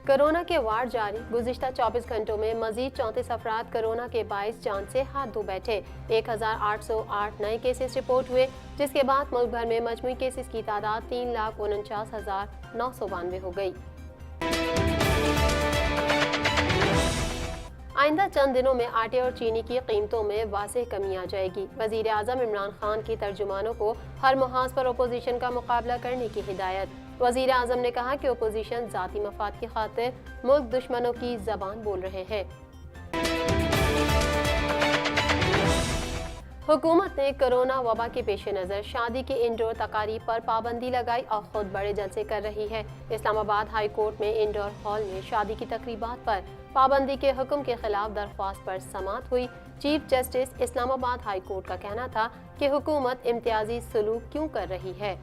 Corona के वार जारी। गुज़िश्ता 24 घंटों में मजीद 34 अफराद कोरोना के बाइस जान से हाथ धो बैठे। 1808 नए केसेस रिपोर्ट हुए, जिसके बाद मुल्क भर में मजमूई केसेस की तादाद 3,49,992 हो गई। आइंदा चंद दिनों में आटे और चीनी की कीमतों में वाज़ेह कमी आ जाएगी। वज़ीर आज़म इमरान खान की तर्जुमानों को हर मुहाज पर अपोजिशन का मुकाबला करने की हिदायत। वज़ीर आज़म ने कहा कि अपोजिशन ज़ाती मफाद की खातिर मुल्क दुश्मनों की ज़बान बोल रहे हैं। हुकूमत ने कोरोना वबा के पेश नज़र शादी के इंडोर तकारीब पर पाबंदी लगाई और खुद बड़े जलसे कर रही है। इस्लामाबाद हाई कोर्ट में इंडोर हॉल में शादी की तकरीबात पर पाबंदी के हुक्म के खिलाफ दरख्वास्त पर समाअत हुई। Chief justice Islamabad high court का कहना था कि हुकूमत इम्तियाजी सलूक क्यों कर रही है।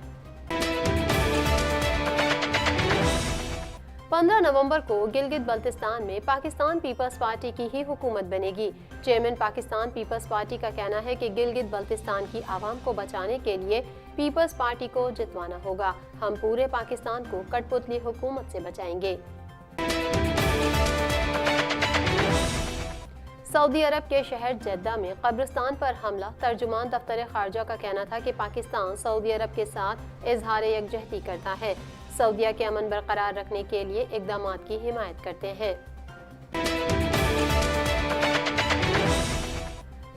15 नवंबर को गिलगित बल्तिस्तान में पाकिस्तान पीपल्स पार्टी की ही हुकूमत बनेगी। चेयरमैन पाकिस्तान पीपल्स पार्टी का कहना है कि गिलगित बल्तिस्तान की आवाम को बचाने के लिए पीपल्स पार्टी को जितवाना होगा। हम पूरे पाकिस्तान को कठपुतली हुकूमत से बचाएंगे। सऊदी अरब के शहर जद्दा में कब्रिस्तान पर हमला। तर्जुमान दफ्तर खारजा का कहना था कि पाकिस्तान सऊदी अरब के साथ इजहार यकजहती करता है, सऊदीया के अमन बरकरार रखने के लिए इक़दामात की हिमायत करते हैं।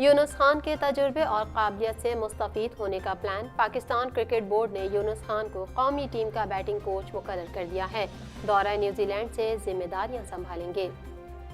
यूनुस खान के तजुर्बे और काबिलियत से मुस्तफीद होने का प्लान। पाकिस्तान क्रिकेट बोर्ड ने यूनुस खान को कौमी टीम का बैटिंग कोच मुकर्रर कर दिया है। दौरा न्यूजीलैंड से जिम्मेदारियां संभालेंगे।